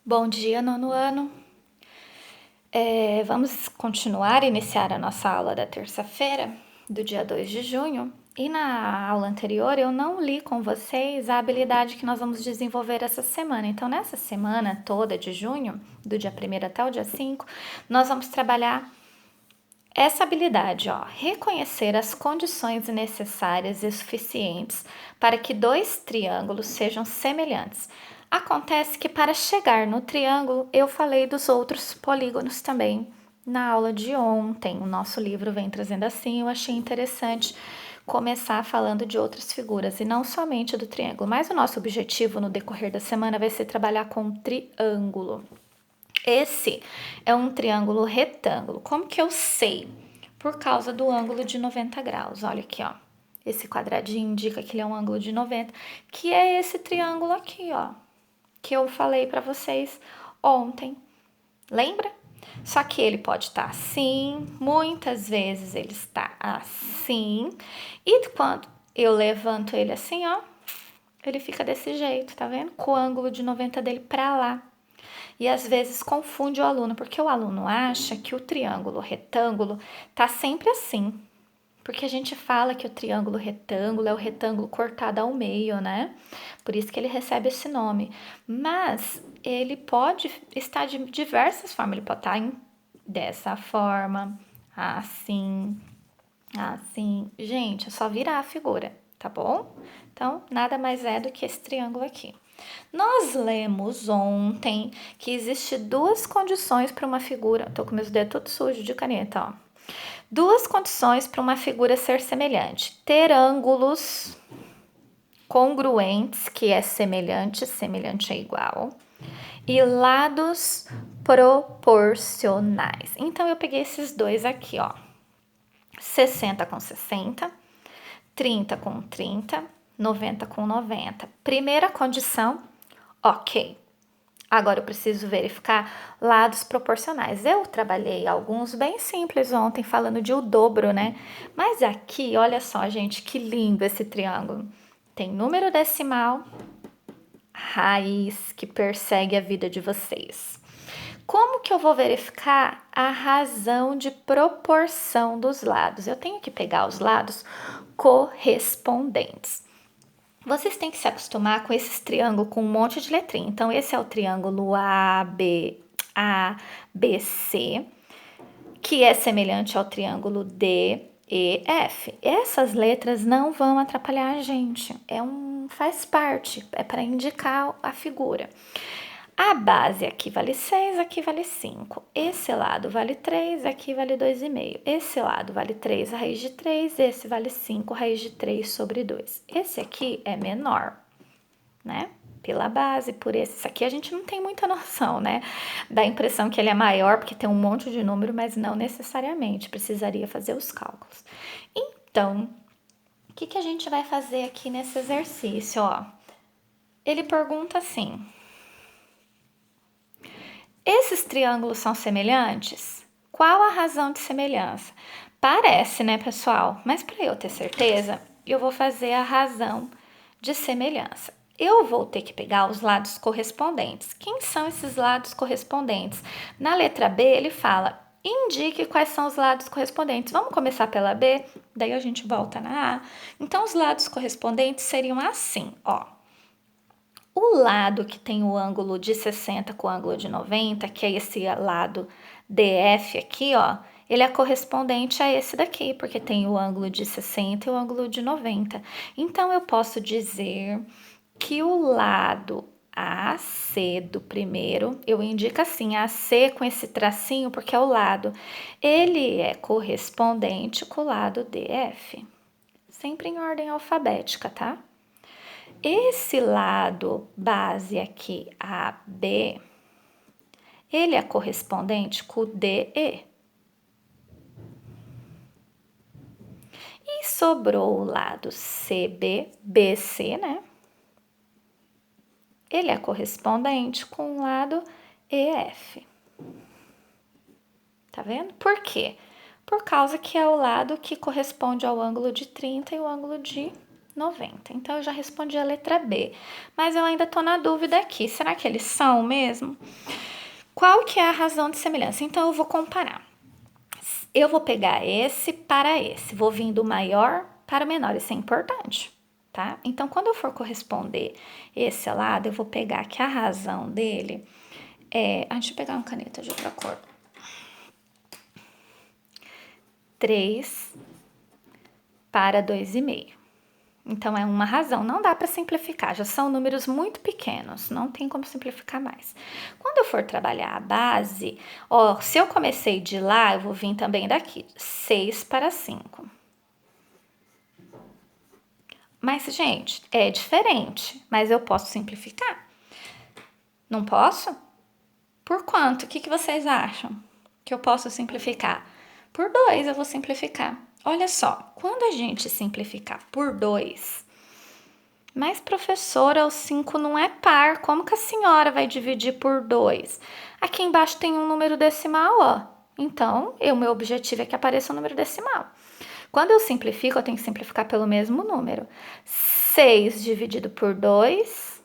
Bom dia, nono ano. Vamos continuar, iniciar a nossa aula da terça-feira, do dia 2 de junho. E na aula anterior eu não li com vocês a habilidade que nós vamos desenvolver essa semana. Então, nessa semana toda de junho, do dia 1º até o dia 5, nós vamos trabalhar essa habilidade, reconhecer as condições necessárias e suficientes para que dois triângulos sejam semelhantes. Acontece que para chegar no triângulo, eu falei dos outros polígonos também na aula de ontem. O nosso livro vem trazendo assim, eu achei interessante começar falando de outras figuras e não somente do triângulo. Mas o nosso objetivo no decorrer da semana vai ser trabalhar com triângulo. Esse é um triângulo retângulo. Como que eu sei? Por causa do ângulo de 90 graus. Olha aqui, ó. Esse quadradinho indica que ele é um ângulo de 90, que é esse triângulo aqui, ó, que eu falei para vocês ontem. Lembra? Só que ele pode estar assim, muitas vezes ele está assim, e quando eu levanto ele assim, ó, ele fica desse jeito, tá vendo? Com o ângulo de 90 dele para lá. E às vezes confunde o aluno, porque o aluno acha que o triângulo retângulo tá sempre assim. Porque a gente fala que o triângulo retângulo é o retângulo cortado ao meio, né? Por isso que ele recebe esse nome. Mas ele pode estar de diversas formas. Ele pode estar dessa forma, assim, assim. Gente, é só virar a figura, tá bom? Então, nada mais é do que esse triângulo aqui. Nós lemos ontem que existe duas condições para uma figura. Tô com meus dedos todos sujos de caneta, ó. Duas condições para uma figura ser semelhante: ter ângulos congruentes, que é semelhante, semelhante é igual, e lados proporcionais. Então eu peguei esses dois aqui, ó. 60 com 60, 30 com 30, 90 com 90. Primeira condição, ok. Agora eu preciso verificar lados proporcionais. Eu trabalhei alguns bem simples ontem, falando de o dobro, né? Mas aqui, olha só, gente, que lindo esse triângulo. Tem número decimal, raiz, que persegue a vida de vocês. Como que eu vou verificar a razão de proporção dos lados? Eu tenho que pegar os lados correspondentes. Vocês têm que se acostumar com esses triângulos com um monte de letrinha. Então, esse é o triângulo ABC, que é semelhante ao triângulo DEF. Essas letras não vão atrapalhar a gente. Faz parte, é para indicar a figura. A base aqui vale 6, aqui vale 5. Esse lado vale 3, aqui vale 2,5. Esse lado vale 3, raiz de 3. Esse vale 5, raiz de 3 sobre 2. Esse aqui é menor, né? Pela base, por esse aqui a gente não tem muita noção, né? Dá a impressão que ele é maior porque tem um monte de número, mas não necessariamente. Precisaria fazer os cálculos. Então, o que a gente vai fazer aqui nesse exercício, ó? Ele pergunta assim: esses triângulos são semelhantes? Qual a razão de semelhança? Parece, né, pessoal? Mas para eu ter certeza, eu vou fazer a razão de semelhança. Eu vou ter que pegar os lados correspondentes. Quem são esses lados correspondentes? Na letra B, ele fala: indique quais são os lados correspondentes. Vamos começar pela B, daí a gente volta na A. Então, os lados correspondentes seriam assim, ó. O lado que tem o ângulo de 60 com o ângulo de 90, que é esse lado DF aqui, ó, ele é correspondente a esse daqui, porque tem o ângulo de 60 e o ângulo de 90. Então, eu posso dizer que o lado AC do primeiro, eu indico assim, AC com esse tracinho, porque é o lado, ele é correspondente com o lado DF. Sempre em ordem alfabética, tá? Esse lado base aqui, AB, ele é correspondente com o DE. E sobrou o lado CB, BC, né? Ele é correspondente com o lado EF. Tá vendo? Por quê? Por causa que é o lado que corresponde ao ângulo de 30 e o ângulo de 90. Então, eu já respondi a letra B. Mas eu ainda tô na dúvida aqui. Será que eles são mesmo? Qual que é a razão de semelhança? Então, eu vou comparar. Eu vou pegar esse para esse. Vou vir do maior para o menor. Isso é importante, tá? Então, quando eu for corresponder esse lado, eu vou pegar que a razão dele é... deixa eu pegar uma caneta de outra cor. 3 para 2,5. Então, é uma razão. Não dá para simplificar. Já são números muito pequenos. Não tem como simplificar mais. Quando eu for trabalhar a base, ó, se eu comecei de lá, eu vou vir também daqui. 6 para 5. Mas, gente, é diferente. Mas eu posso simplificar? Não posso? Por quanto? O que vocês acham que eu posso simplificar? Por 2 eu vou simplificar. Olha só, quando a gente simplificar por 2, mas professora, o 5 não é par, como que a senhora vai dividir por 2? Aqui embaixo tem um número decimal, ó. Então, meu objetivo é que apareça um número decimal. Quando eu simplifico, eu tenho que simplificar pelo mesmo número. 6 dividido por 2,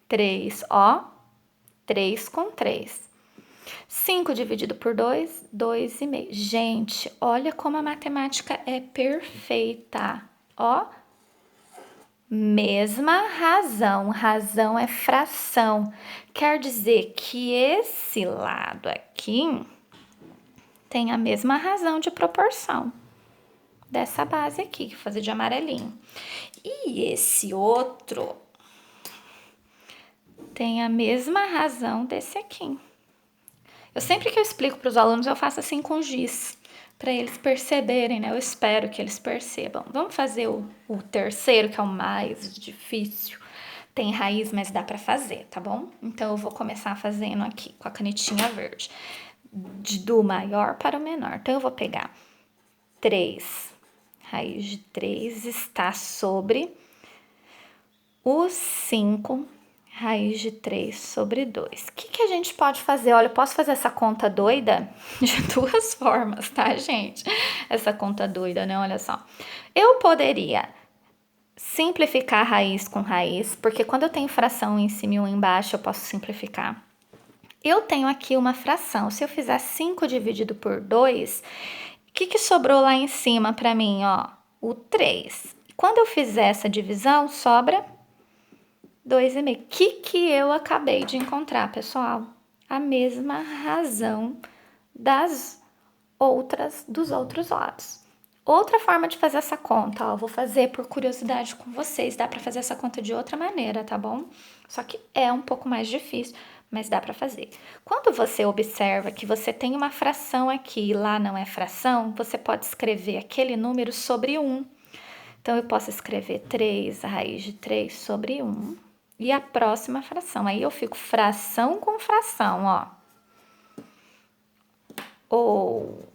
3, ó. 3 com 3. 5 dividido por 2, 2,5. Gente, olha como a matemática é perfeita. Ó, mesma razão. Razão é fração. Quer dizer que esse lado aqui tem a mesma razão de proporção dessa base aqui, que vou fazer de amarelinho. E esse outro tem a mesma razão desse aqui. Sempre que eu explico para os alunos, eu faço assim com giz, para eles perceberem, né? Eu espero que eles percebam. Vamos fazer o terceiro, que é o mais difícil. Tem raiz, mas dá para fazer, tá bom? Então, eu vou começar fazendo aqui com a canetinha verde, do maior para o menor. Então, eu vou pegar 3, raiz de 3 está sobre o 5, raiz de 3 sobre 2. O que a gente pode fazer? Olha, eu posso fazer essa conta doida de duas formas, tá, gente? Essa conta doida, né? Olha só. Eu poderia simplificar raiz com raiz, porque quando eu tenho fração em cima e um embaixo, eu posso simplificar. Eu tenho aqui uma fração. Se eu fizer 5 dividido por 2, o que sobrou lá em cima para mim, ó? O 3. Quando eu fizer essa divisão, sobra 2,5. O que eu acabei de encontrar, pessoal? A mesma razão dos outros lados. Outra forma de fazer essa conta, ó, vou fazer por curiosidade com vocês. Dá para fazer essa conta de outra maneira, tá bom? Só que é um pouco mais difícil, mas dá para fazer. Quando você observa que você tem uma fração aqui e lá não é fração, você pode escrever aquele número sobre 1. Então, eu posso escrever 3, a raiz de 3 sobre 1. E a próxima fração. Aí, eu fico fração com fração, ó. Ou...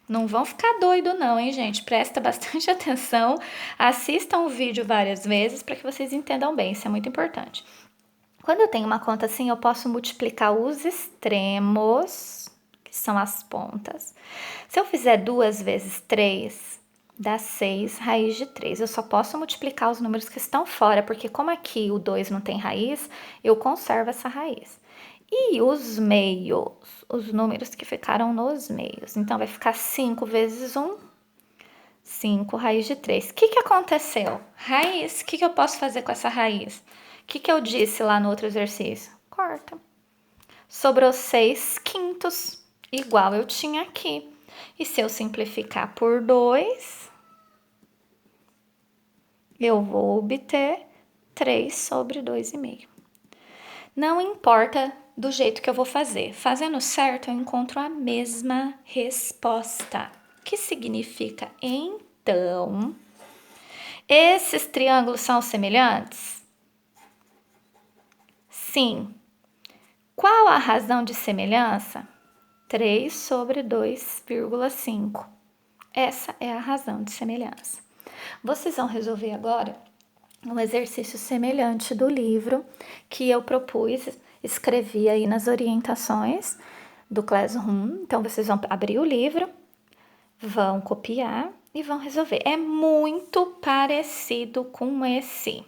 Não vão ficar doido não, hein, gente? Presta bastante atenção. Assistam o vídeo várias vezes para que vocês entendam bem. Isso é muito importante. Quando eu tenho uma conta assim, eu posso multiplicar os extremos, que são as pontas. Se eu fizer 2 vezes 3... dá 6, raiz de 3. Eu só posso multiplicar os números que estão fora, porque como aqui o 2 não tem raiz, eu conservo essa raiz. E os meios, os números que ficaram nos meios. Então, vai ficar 5 vezes 1, 5, raiz de 3. O que aconteceu? Raiz, o que eu posso fazer com essa raiz? O que eu disse lá no outro exercício? Corta. Sobrou 6 quintos, igual eu tinha aqui. E se eu simplificar por 2... eu vou obter 3 sobre 2,5. Não importa do jeito que eu vou fazer. Fazendo certo, eu encontro a mesma resposta. O que significa, então, esses triângulos são semelhantes? Sim. Qual a razão de semelhança? 3 sobre 2,5. Essa é a razão de semelhança. Vocês vão resolver agora um exercício semelhante do livro que eu propus, escrevi aí nas orientações do Classroom. Então, vocês vão abrir o livro, vão copiar e vão resolver. É muito parecido com esse,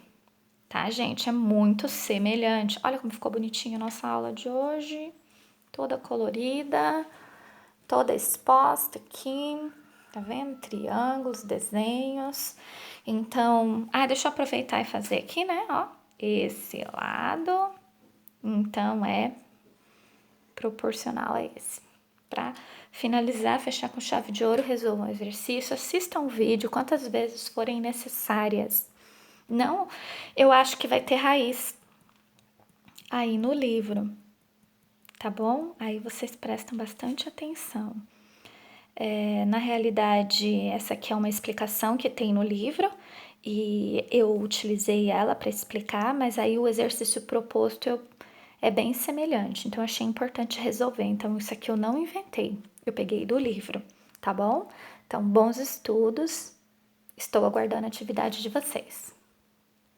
tá, gente? É muito semelhante. Olha como ficou bonitinha a nossa aula de hoje. Toda colorida, toda exposta aqui. Tá vendo? Triângulos, desenhos. Então, deixa eu aproveitar e fazer aqui, né? Ó, esse lado. Então, é proporcional a esse. Para finalizar, fechar com chave de ouro, resolvam o exercício, assistam o vídeo quantas vezes forem necessárias. Não, eu acho que vai ter raiz aí no livro, tá bom? Aí vocês prestam bastante atenção. Na realidade, essa aqui é uma explicação que tem no livro e eu utilizei ela para explicar, mas aí o exercício proposto é bem semelhante, então eu achei importante resolver. Então, isso aqui eu não inventei, eu peguei do livro, tá bom? Então, bons estudos, estou aguardando a atividade de vocês.